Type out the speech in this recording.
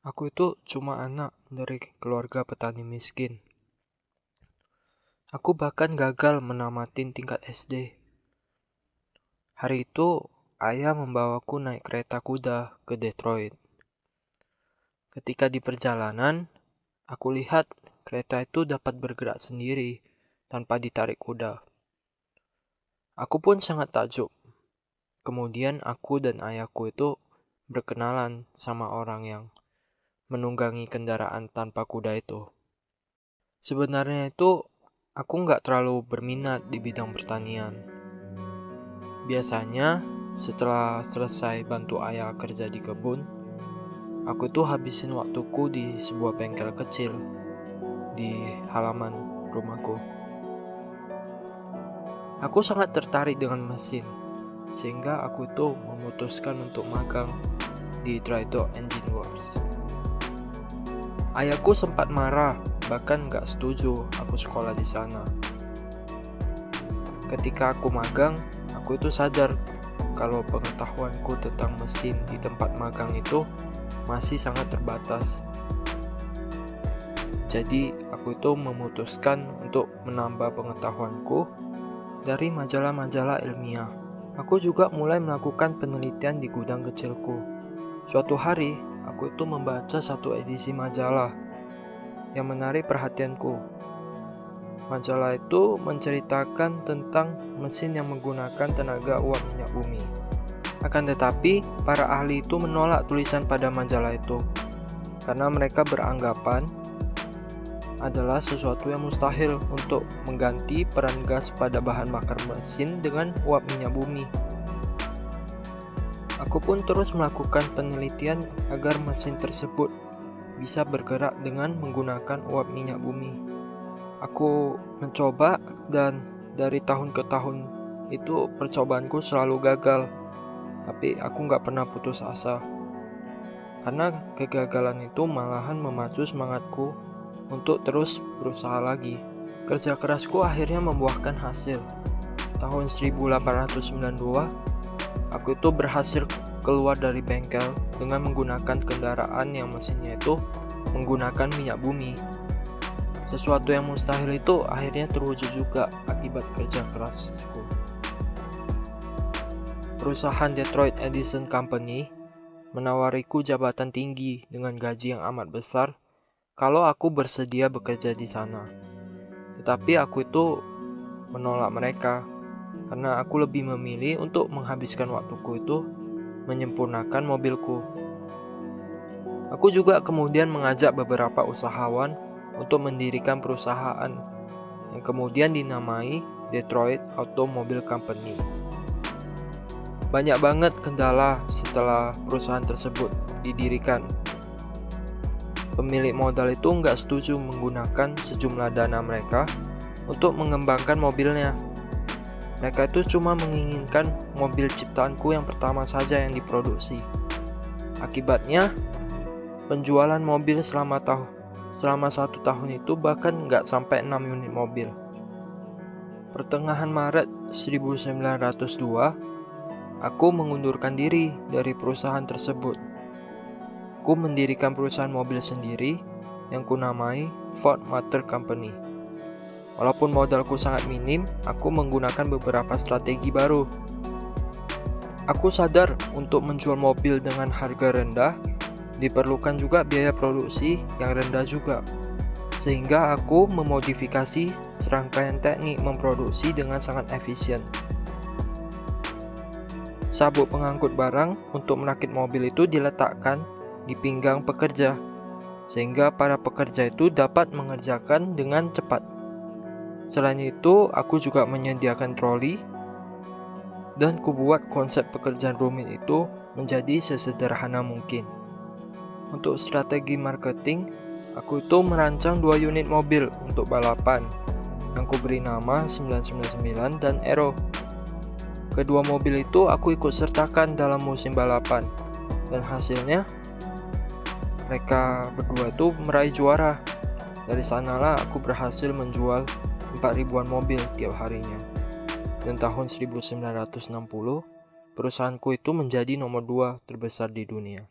Aku itu cuma anak dari keluarga petani miskin. Aku bahkan gagal menamatin tingkat SD. Hari itu, ayah membawaku naik kereta kuda ke Detroit. Ketika di perjalanan, aku lihat kereta itu dapat bergerak sendiri tanpa ditarik kuda. Aku pun sangat takjub. Kemudian aku dan ayahku itu berkenalan sama orang yang menunggangi kendaraan tanpa kuda itu. Sebenarnya itu aku nggak terlalu berminat di bidang pertanian. Biasanya setelah selesai bantu ayah kerja di kebun, aku tuh habisin waktuku di sebuah bengkel kecil di halaman rumahku. Aku sangat tertarik dengan mesin, sehingga aku tuh memutuskan untuk magang di Drydog Engine Works. Ayahku sempat marah, bahkan nggak setuju aku sekolah di sana. Ketika aku magang, aku itu sadar kalau pengetahuanku tentang mesin di tempat magang itu masih sangat terbatas. Jadi, aku itu memutuskan untuk menambah pengetahuanku dari majalah-majalah ilmiah. Aku juga mulai melakukan penelitian di gudang kecilku. Suatu hari, aku itu membaca satu edisi majalah yang menarik perhatianku. Majalah itu menceritakan tentang mesin yang menggunakan tenaga uap minyak bumi. Akan tetapi, para ahli itu menolak tulisan pada majalah itu karena mereka beranggapan adalah sesuatu yang mustahil untuk mengganti peran gas pada bahan bakar mesin dengan uap minyak bumi. Aku pun terus melakukan penelitian agar mesin tersebut bisa bergerak dengan menggunakan uap minyak bumi. Aku mencoba dan dari tahun ke tahun itu percobaanku selalu gagal. Tapi aku nggak pernah putus asa. Karena kegagalan itu malahan memacu semangatku untuk terus berusaha lagi. Kerja kerasku akhirnya membuahkan hasil. Tahun 1892, aku itu berhasil keluar dari bengkel dengan menggunakan kendaraan yang mesinnya itu menggunakan minyak bumi. Sesuatu yang mustahil itu akhirnya terwujud juga akibat kerja kerasku. Perusahaan Detroit Edison Company menawariku jabatan tinggi dengan gaji yang amat besar kalau aku bersedia bekerja di sana. Tetapi aku itu menolak mereka karena aku lebih memilih untuk menghabiskan waktuku itu menyempurnakan mobilku. Aku juga kemudian mengajak beberapa usahawan untuk mendirikan perusahaan yang kemudian dinamai Detroit Automobile Company. Banyak banget kendala setelah perusahaan tersebut didirikan. Pemilik modal itu nggak setuju menggunakan sejumlah dana mereka untuk mengembangkan mobilnya. Mereka itu cuma menginginkan mobil ciptaanku yang pertama saja yang diproduksi. Akibatnya, penjualan mobil selama 1 tahun itu bahkan nggak sampai 6 unit mobil. Pertengahan Maret 1902, aku mengundurkan diri dari perusahaan tersebut. Aku mendirikan perusahaan mobil sendiri yang kunamai Ford Motor Company. Walaupun modalku sangat minim, aku menggunakan beberapa strategi baru. Aku sadar untuk menjual mobil dengan harga rendah, diperlukan juga biaya produksi yang rendah juga. Sehingga aku memodifikasi serangkaian teknik memproduksi dengan sangat efisien. Sabuk pengangkut barang untuk merakit mobil itu diletakkan di pinggang pekerja, sehingga para pekerja itu dapat mengerjakan dengan cepat. Selain itu, aku juga menyediakan troli dan kubuat konsep pekerjaan rumit itu menjadi sesederhana mungkin. Untuk strategi marketing, aku itu merancang 2 unit mobil untuk balapan yang kuberi nama 999 dan Aero. Kedua mobil itu aku ikut sertakan dalam musim balapan dan hasilnya mereka berdua itu meraih juara. Dari sanalah aku berhasil menjual 4.000-an mobil tiap harinya. Dan tahun 1960, perusahaanku itu menjadi nomor 2 terbesar di dunia.